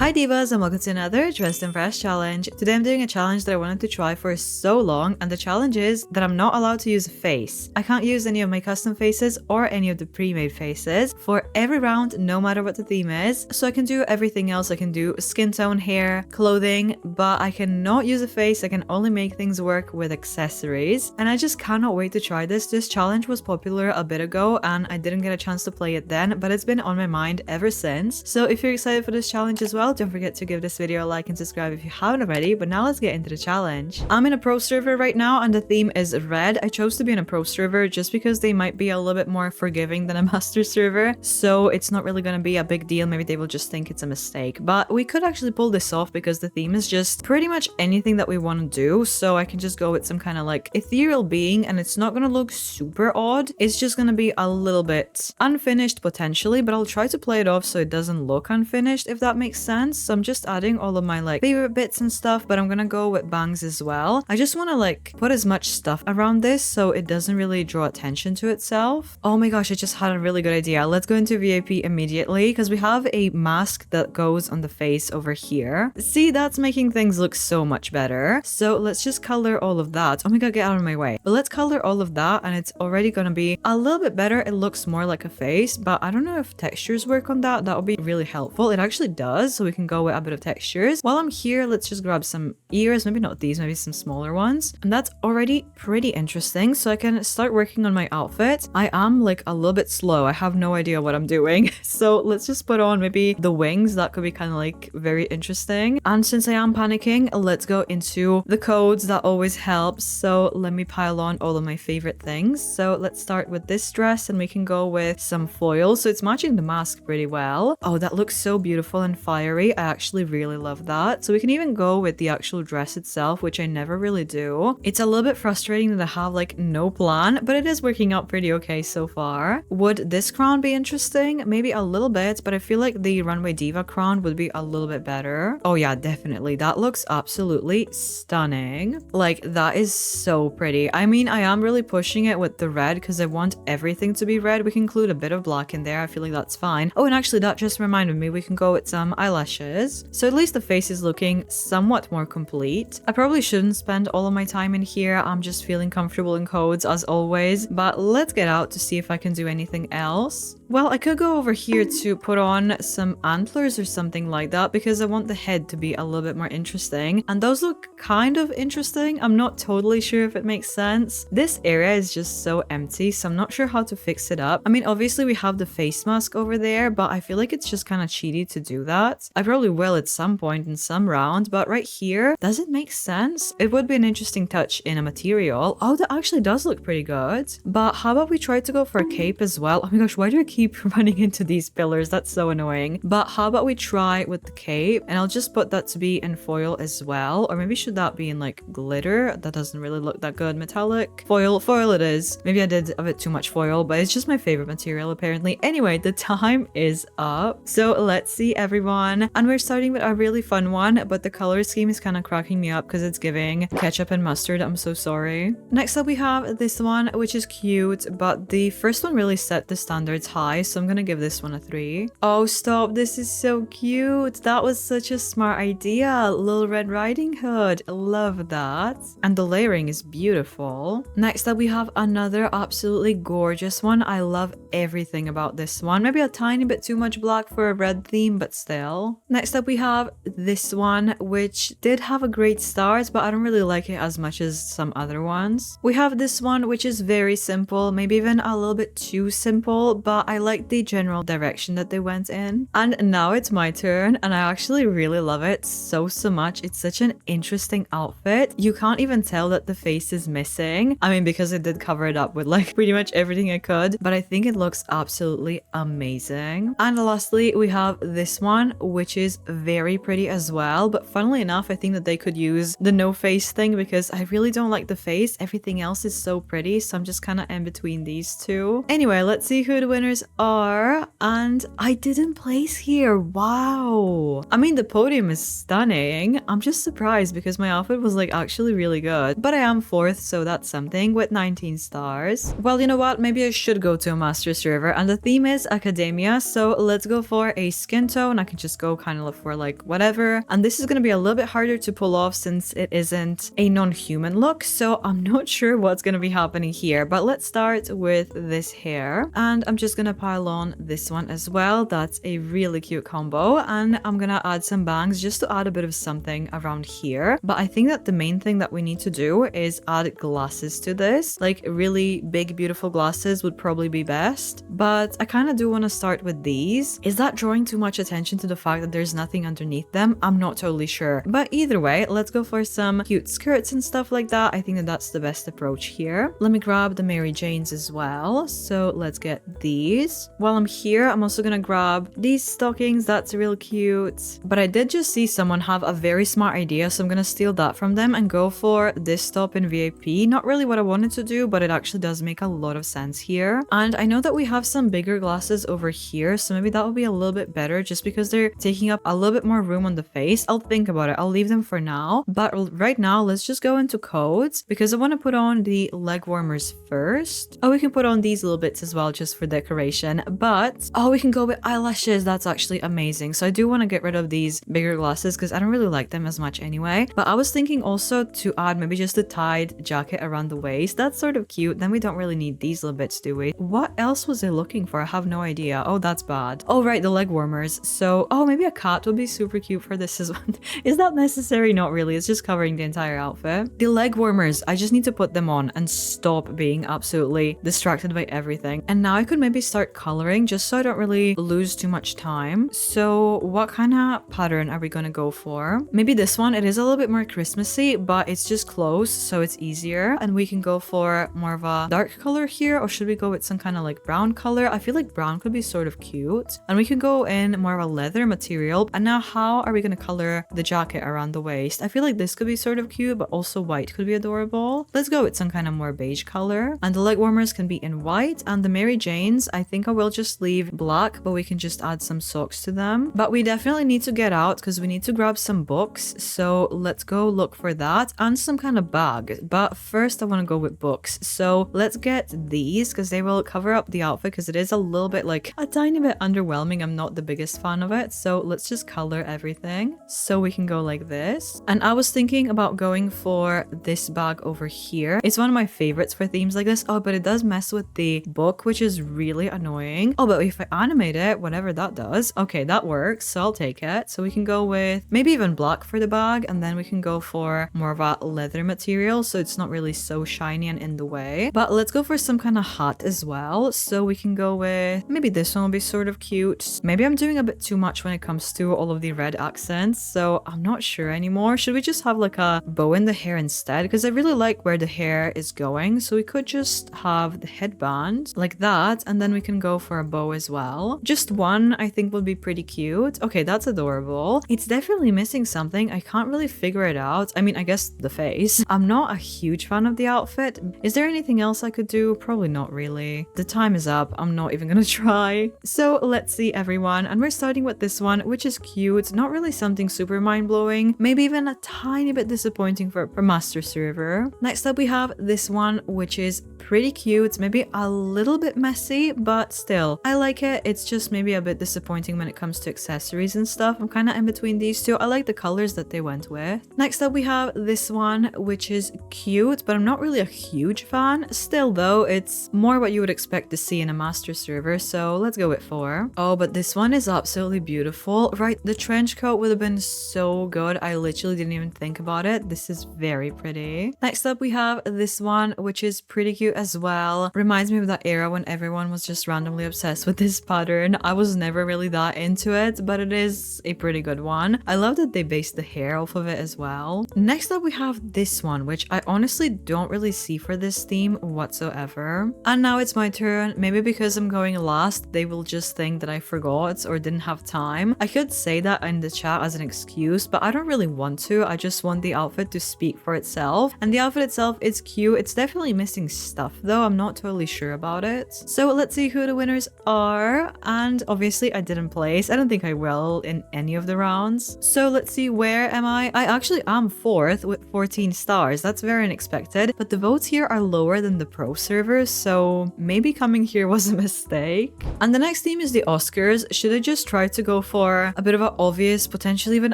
Hi divas and welcome to another Dressed and Fresh challenge. Today I'm doing a challenge that I wanted to try for so long, and the challenge is that I'm not allowed to use a face. I can't use any of my custom faces or any of the pre-made faces for every round, no matter what the theme is. So I can do everything else. I can do skin tone, hair, clothing, but I cannot use a face. I can only make things work with accessories, and I just cannot wait to try this. This challenge was popular a bit ago and I didn't get a chance to play it then, but it's been on my mind ever since. So if you're excited for this challenge as well, don't forget to give this video a like and subscribe if you haven't already. But now let's get into the challenge. I'm in a pro server right now and the theme is red. I chose to be in a pro server just because they might be a little bit more forgiving than a master server, so it's not really going to be a big deal. Maybe they will just think it's a mistake, but we could actually pull this off because the theme is just pretty much anything that we want to do. So I can just go with some kind of like ethereal being and it's not going to look super odd. It's just going to be a little bit unfinished potentially, but I'll try to play it off so it doesn't look unfinished, if that makes sense. So I'm just adding all of my like favorite bits and stuff, but I'm gonna go with bangs as well. I just want to like put as much stuff around this so it doesn't really draw attention to itself. Oh my gosh, I just had a really good idea. Let's go into VIP immediately because we have a mask that goes on the face over here. See, that's making things look so much better. So let's just color all of that. Oh my god, get out of my way. But let's color all of that and it's already gonna be a little bit better. It looks more like a face, but I don't know if textures work on that. That would be really helpful. It actually does, so we can go with a bit of textures. While I'm here, let's just grab some ears, maybe not these, maybe some smaller ones. And that's already pretty interesting, so I can start working on my outfit. I am like a little bit slow. I have no idea what I'm doing. So let's just put on maybe the wings. That could be kind of like very interesting. And since I am panicking, let's go into the codes. That always helps. So let me pile on all of my favorite things. So let's start with this dress and we can go with some foil. So it's matching the mask pretty well. Oh, that looks so beautiful and fiery. I actually really love that. So we can even go with the actual dress itself, which I never really do. It's a little bit frustrating that I have like no plan, but it is working out pretty okay so far. Would this crown be interesting? Maybe a little bit, but I feel like the Runway Diva crown would be a little bit better. Oh yeah, definitely. That looks absolutely stunning. Like that is so pretty. I mean, I am really pushing it with the red because I want everything to be red. We can include a bit of black in there. I feel like that's fine. Oh, and actually that just reminded me, we can go with some eyelashes. So at least the face is looking somewhat more complete. I probably shouldn't spend all of my time in here. I'm just feeling comfortable in codes as always, but let's get out to see if I can do anything else. Well, I could go over here to put on some antlers or something like that because I want the head to be a little bit more interesting. And those look kind of interesting. I'm not totally sure if it makes sense. This area is just so empty, so I'm not sure how to fix it up. I mean, obviously we have the face mask over there, but I feel like it's just kind of cheaty to do that. I probably will at some point in some round, but right here, does it make sense? It would be an interesting touch in a material. Oh, that actually does look pretty good. But how about we try to go for a cape as well? Oh my gosh, why do I keep running into these pillars? That's so annoying. But how about we try with the cape, and I'll just put that to be in foil as well, or maybe should that be in like glitter? That doesn't really look that good. Metallic foil it is. Maybe I did a bit too much foil, but it's just my favorite material apparently. Anyway, the time is up, so let's see everyone, and we're starting with a really fun one, but the color scheme is kind of cracking me up because it's giving ketchup and mustard. I'm so sorry. Next up we have this one, which is cute, but the first one really set the standards high, so I'm gonna give this one a 3. Oh stop, this is so cute. That was such a smart idea. Little Red Riding Hood, love that. And the layering is beautiful. Next up we have another absolutely gorgeous one. I love everything about this one. Maybe a tiny bit too much black for a red theme, but still. Next up we have this one, which did have a great start, but I don't really like it as much as some other ones. We have this one, which is very simple, maybe even a little bit too simple, but I like the general direction that they went in. And now it's my turn, and I actually really love it so much. It's such an interesting outfit. You can't even tell that the face is missing. I mean, because I did cover it up with like pretty much everything I could, but I think it looks absolutely amazing. And lastly, we have this one, which is very pretty as well, but funnily enough, I think that they could use the no face thing because I really don't like the face. Everything else is so pretty, so I'm just kind of in between these two. Anyway, let's see who the winners are, and I didn't place here. Wow. I mean, the podium is stunning. I'm just surprised because my outfit was like actually really good, but I am 4th, so that's something, with 19 stars. Well, you know what? Maybe I should go to a master server, and the theme is academia, so let's go for a skin tone. I can just go kind of look for like whatever, and this is going to be a little bit harder to pull off since it isn't a non-human look, so I'm not sure what's going to be happening here. But let's start with this hair, and I'm just gonna pile on this one as well. That's a really cute combo, and I'm gonna add some bangs just to add a bit of something around here. But I think that the main thing that we need to do is add glasses to this. Like really big beautiful glasses would probably be best, but I kind of do want to start with these. Is that drawing too much attention to the fact that there's nothing underneath them? I'm not totally sure, but either way, let's go for some cute skirts and stuff like that. I think that that's the best approach here. Let me grab the Mary Janes as well, so let's get these. While I'm here, I'm also gonna grab these stockings. That's real cute, but I did just see someone have a very smart idea, so I'm gonna steal that from them and go for this top in VIP. Not really what I wanted to do, but it actually does make a lot of sense here. And I know that we have some bigger glasses over here, so maybe that will be a little bit better just because they're taking up a little bit more room on the face. I'll think about it. I'll leave them for now, but right now let's just go into codes because I want to put on the leg warmers first. Oh, we can put on these little bits as well just for decoration, but oh, we can go with eyelashes. That's actually amazing. So I do want to get rid of these bigger glasses because I don't really like them as much anyway. But I was thinking also to add maybe just a tied jacket around the waist. That's sort of cute. Then we don't really need these little bits, do we? What else was I looking for? I have no idea. Oh, that's bad. Oh, right, the leg warmers. So, oh, maybe a cat would be super cute for this as well. Is that necessary? Not really. It's just covering the entire outfit. The leg warmers, I just need to put them on and stop being absolutely distracted by everything. And now I could maybe start coloring just so I don't really lose too much time. So what kind of pattern are we going to go for? Maybe this one. It is a little bit more Christmassy, but it's just close, so it's easier. And we can go for more of a dark color here, or should we go with some kind of like brown color? I feel like brown could be sort of cute. And we could go in more of a leather material. And now how are we going to color the jacket around the waist? I feel like this could be sort of cute, but also white could be adorable. Let's go with some kind of more beige color. And the leg warmers can be in white, and the Mary Janes, I think I will just leave black, but we can just add some socks to them. But we definitely need to get out because we need to grab some books. So let's go look for that and some kind of bag. But first I want to go with books. So let's get these because they will cover up the outfit because it is a little bit like a tiny bit underwhelming. I'm not the biggest fan of it. So let's just color everything. So we can go like this. And I was thinking about going for this bag over here. It's one of my favorites for themes like this. Oh, but it does mess with the book, which is really annoying. Oh, but if I animate it, whatever that does, okay, that works. So I'll take it. So we can go with maybe even black for the bag, and then we can go for more of a leather material so it's not really so shiny and in the way. But let's go for some kind of hat as well. So we can go with maybe this one will be sort of cute. Maybe I'm doing a bit too much when it comes to all of the red accents, so I'm not sure anymore. Should we just have like a bow in the hair instead? Because I really like where the hair is going, so we could just have the headband like that, and then we can go for a bow as well. Just one I think would be pretty cute. Okay, that's adorable. It's definitely missing something. I can't really figure it out. I mean, I guess the face. I'm not a huge fan of the outfit. Is there anything else I could do? Probably not really. The time is up. I'm not even gonna try. So let's see everyone, and we're starting with this one, which is cute. Not really something super mind-blowing. Maybe even a tiny bit disappointing for Master Server. Next up we have this one, which is pretty cute. Maybe a little bit messy, but still I like it. It's just maybe a bit disappointing when it comes to accessories and stuff. I'm kind of in between these two. I like the colors that they went with. Next up we have this one, which is cute, but I'm not really a huge fan. Still though, it's more what you would expect to see in a Master Server, so let's go with 4. Oh, but this one is absolutely beautiful. Right, the trench coat would have been so good. I literally didn't even think about it. This is very pretty. Next up we have this one, which is pretty cute as well. Reminds me of that era when everyone was just randomly obsessed with this pattern. I was never really that into it, but it is a pretty good one. I love that they based the hair off of it as well. Next up we have this one, which I honestly don't really see for this theme whatsoever. And now it's my turn. Maybe because I'm going last, they will just think that I forgot or didn't have time. I could say that in the chat as an excuse, but I don't really want to. I just want the outfit to speak for itself. And the outfit itself is cute. It's definitely missing stuff though. I'm not totally sure about it. So let's see who the winners are. And obviously I didn't place. I don't think I will in any of the rounds. So let's see, where am I? I actually am 4th with 14 stars. That's very unexpected. But the votes here are lower than the pro servers, so maybe coming here was a mistake. And the next theme is the Oscars. Should I just try to go for a bit of an obvious, potentially even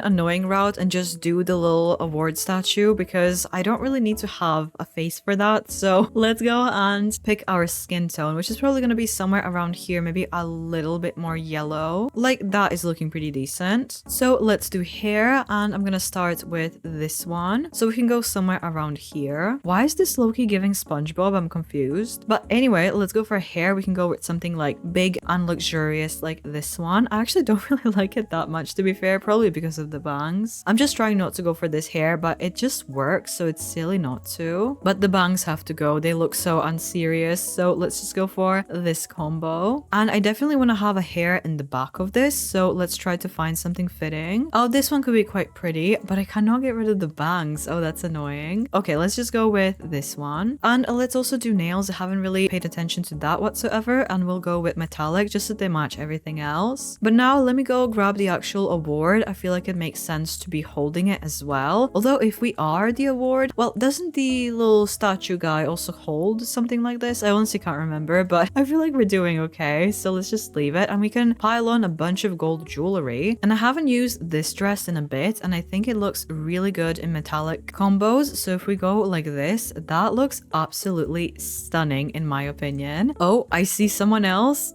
annoying route and just do the little award statue? Because I don't really need to have a face for that. So let's go and pick our skin tone, which is probably going to be somewhere around here, maybe a little bit more yellow. Like that is looking pretty decent. So let's do hair, and I'm going to start with this one. So we can go somewhere around here. Why is this low-key giving SpongeBob? I'm confused. But anyway, let's go for hair. We can go with something like big and luxurious like this one. I actually don't really like it that much, to be fair, probably because of the bangs. I'm just trying not to go for this hair, but it just works, so it's silly not to. But the bangs have to go. They look so unserious, so let's just go for this combo. And I definitely want to have a hair in the back of this, so let's try to find something fitting. Oh, this one could be quite pretty, but I cannot get rid of the bangs. Oh, that's annoying. Okay, let's just go with this one. And let's also do nails. I haven't really paid attention to that whatsoever, and we'll go with metallic just so they match everything else. But now let me go grab the actual award. I feel like it makes sense to be holding it as well. Although if we are the award, well, doesn't the little statue guy also hold something like this? I honestly can't remember, but I feel like we're doing okay. So let's just leave it, and we can pile on a bunch of gold jewelry. And I haven't used this dress in a bit, and I think it looks really good in metallic combos. So if we go like this, that looks absolutely stunning in my opinion. Oh, I see someone else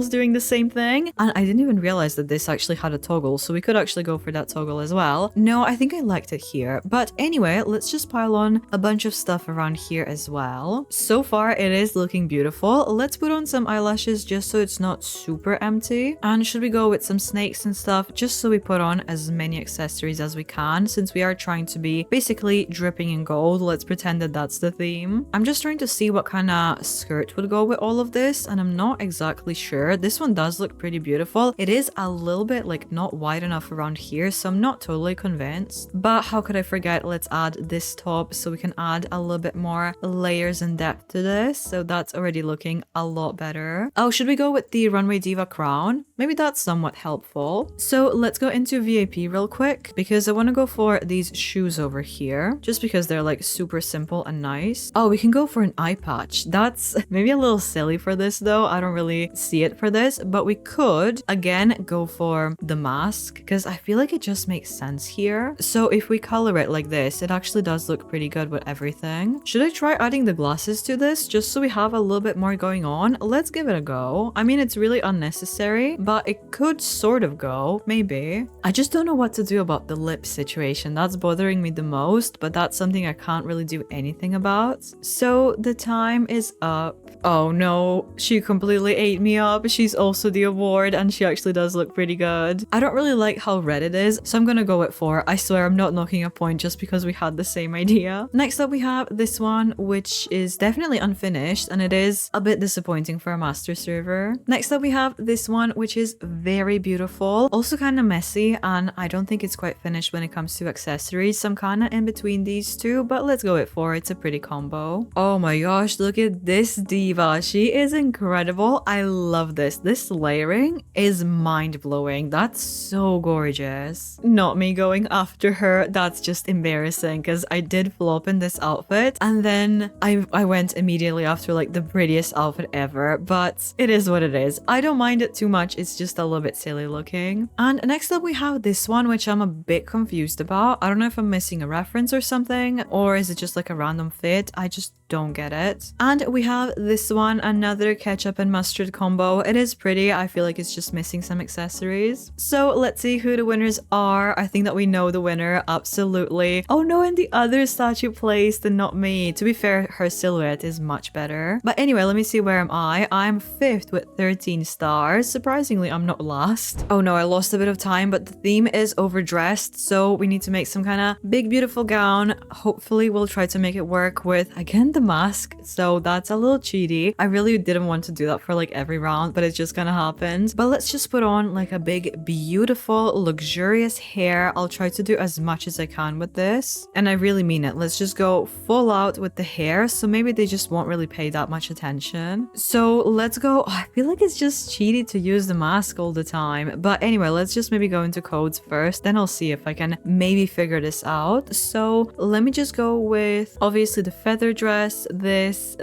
doing the same thing, and I didn't even realize that this actually had a toggle, so we could actually go for that toggle as well. No, I think I liked it here. But anyway, let's just pile on a bunch of stuff around here as well. So far it is looking beautiful. Let's put on some eyelashes just so it's not super empty. And should we go with some snakes and stuff, just so we put on as many accessories as we can, since we are trying to be basically dripping in gold. Let's pretend that that's the theme. I'm just trying to see what kind of skirt would go with all of this, and I'm not exactly sure. This one does look pretty beautiful. It is a little bit like not wide enough around here, so I'm not totally convinced. But how could I forget? Let's add this top so we can add a little bit more layers and depth to this. So that's already looking a lot better. Oh, should we go with the Runway Diva crown? Maybe that's somewhat helpful. So let's go into VIP real quick, because I want to go for these shoes over here, just because they're like super simple and nice. Oh, we can go for an eye patch. That's maybe a little silly for this though. I don't really see it for this, but we could again go for the mask, because I feel like it just makes sense here. So if we color it like this, it actually does look pretty good with everything. Should I try adding the glasses to this just so we have a little bit more going on? Let's give it a go. I mean, it's really unnecessary, but it could sort of go, maybe. I just don't know what to do about the lip situation. That's bothering me the most, but that's something I can't really do anything about. So the time is up. Oh no, she completely ate me up. She's also the award, and she actually does look pretty good. I don't really like how red it is, so I'm gonna go with 4. I swear I'm not knocking a point just because we had the same idea. Next up we have this one, which is definitely unfinished, and it is a bit disappointing for a master server. Next up we have this one, which is very beautiful, also kind of messy, and I don't think it's quite finished when it comes to accessories, so I'm kind of in between these two, but let's go with 4. It's a pretty combo. Oh my gosh, look at this diva. She is incredible. I love this. This layering is mind-blowing. That's so gorgeous. Not me going after her. That's just embarrassing, because I did flop in this outfit, and then I went immediately after like the prettiest outfit ever, but it is what it is. I don't mind it too much. It's just a little bit silly looking. And next up we have this one, which I'm a bit confused about. I don't know if I'm missing a reference or something, or is it just like a random fit? I just don't get it. And we have this one, another ketchup and mustard combo. It is pretty. I feel like it's just missing some accessories. So let's see who the winners are. I think that we know the winner, absolutely. Oh no, and the other statue placed and not me. To be fair, her silhouette is much better. But anyway, let me see, where am I? I'm 5th with 13 stars. Surprisingly, I'm not last. Oh no, I lost a bit of time, but the theme is overdressed, so we need to make some kind of big beautiful gown. Hopefully we'll try to make it work with, again, the mask. So that's a little cheaty. I really didn't want to do that for like every round, but it just kind of happened. But let's just put on like a big beautiful luxurious hair. I'll try to do as much as I can with this, and I really mean it. Let's just go full out with the hair, so maybe they just won't really pay that much attention. So let's go. I feel like it's just cheaty to use the mask all the time. But anyway, let's just maybe go into codes first. Then I'll see if I can maybe figure this out. So let me just go with obviously the feather dress, this.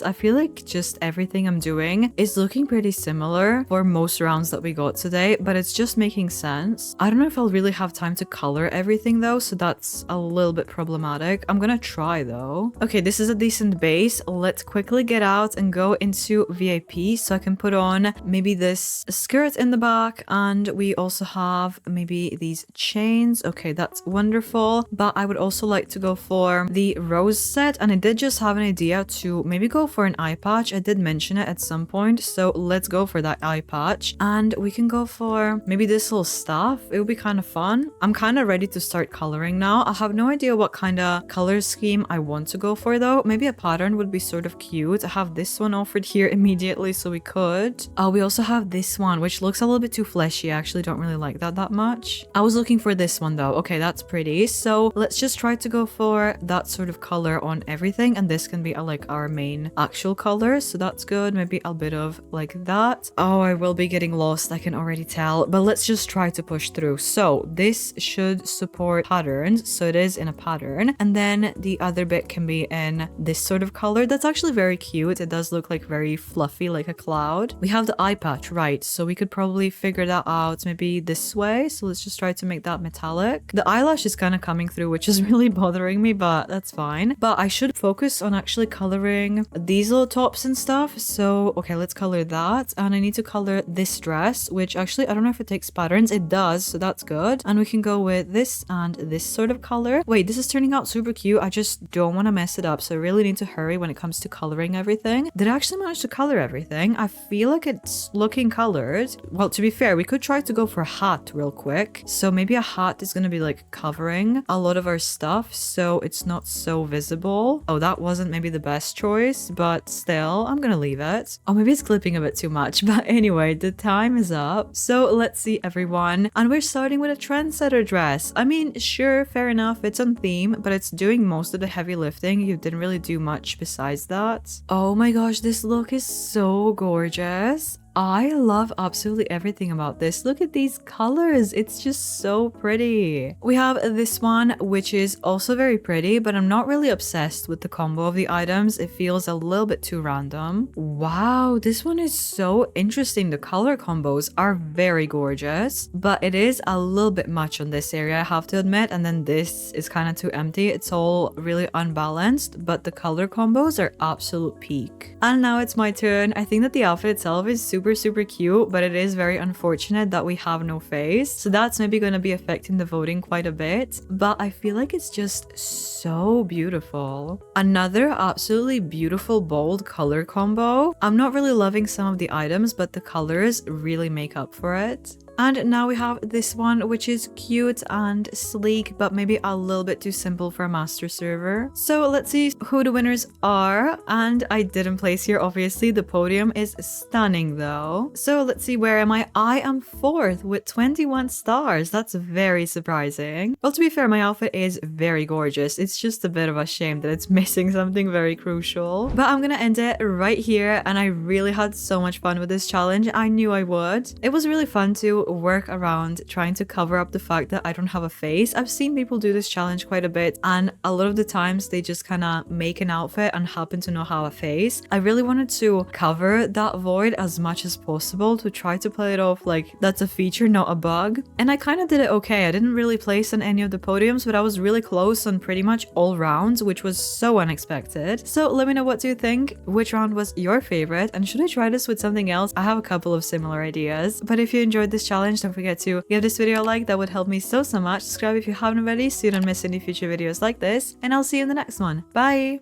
I feel like just everything I'm doing is looking pretty similar for most rounds that we got today, but it's just making sense. I don't know if I'll really have time to color everything though, so that's a little bit problematic. I'm gonna try though. Okay, this is a decent base. Let's quickly get out and go into VIP so I can put on maybe this skirt in the back, and we also have maybe these chains. Okay, that's wonderful, but I would also like to go for the rose set, and I did just have an idea to maybe go for an eye patch. I did mention it at some point, so let's go for that eye patch, and we can go for maybe this little staff. It would be kind of fun. I'm kind of ready to start coloring now. I have no idea what kind of color scheme I want to go for though. Maybe a pattern would be sort of cute. I have this one offered here immediately, so we could. We also have this one, which looks a little bit too fleshy. I actually don't really like that much. I was looking for this one though. Okay, that's pretty. So let's just try to go for that sort of color on everything, and this can be like our main actual color, so that's good. Maybe a bit of like that. Oh, I will be getting lost, I can already tell, but let's just try to push through. So this should support patterns, so it is in a pattern, and then the other bit can be in this sort of color. That's actually very cute. It does look like very fluffy, like a cloud. We have the eye patch, right? So we could probably figure that out maybe this way. So let's just try to make that metallic. The eyelash is kind of coming through, which is really bothering me, but that's fine. But I should focus on actually coloring these little tops and stuff. So okay, let's color that, and I need to color this dress, which actually I don't know if it takes patterns. It does, so that's good. And we can go with this and this sort of color. Wait, this is turning out super cute. I just don't want to mess it up, so I really need to hurry when it comes to coloring everything. Did I actually manage to color everything? I feel like it's looking colored. Well, to be fair, we could try to go for a hat real quick. So maybe a hat is going to be like covering a lot of our stuff, so it's not so visible. Oh, that wasn't maybe the best choice, but still, I'm gonna leave it. Oh, maybe it's clipping a bit too much, but anyway, the time is up. So let's see everyone. And we're starting with a trendsetter dress. I mean, sure, fair enough, it's on theme, but it's doing most of the heavy lifting. You didn't really do much besides that. Oh my gosh, this look is so gorgeous. I love absolutely everything about this. Look at these colors. It's just so pretty. We have this one, which is also very pretty, but I'm not really obsessed with the combo of the items. It feels a little bit too random. Wow, this one is so interesting. The color combos are very gorgeous, but it is a little bit much on this area, I have to admit. And then this is kind of too empty. It's all really unbalanced, but the color combos are absolute peak. And now it's my turn. I think that the outfit itself is super cute, but it is very unfortunate that we have no face, so that's maybe going to be affecting the voting quite a bit, but I feel like it's just so beautiful. Another absolutely beautiful bold color combo. I'm not really loving some of the items, but the colors really make up for it. And now we have this one, which is cute and sleek, but maybe a little bit too simple for a master server. So let's see who the winners are. And I didn't place here, obviously. The podium is stunning though. So let's see, where am I? I am 4th with 21 stars. That's very surprising. Well, to be fair, my outfit is very gorgeous. It's just a bit of a shame that it's missing something very crucial. But I'm gonna end it right here. And I really had so much fun with this challenge. I knew I would. It was really fun to work around trying to cover up the fact that I don't have a face. I've seen people do this challenge quite a bit, and a lot of the times they just kind of make an outfit and happen to not have a face. I really wanted to cover that void as much as possible to try to play it off like that's a feature, not a bug. And I kind of did it okay. I didn't really place on any of the podiums, but I was really close on pretty much all rounds, which was so unexpected. So let me know what you think. Which round was your favorite? And should I try this with something else? I have a couple of similar ideas. But if you enjoyed this challenge, don't forget to give this video a like. That would help me so much. Subscribe if you haven't already so you don't miss any future videos like this, and I'll see you in the next one. Bye!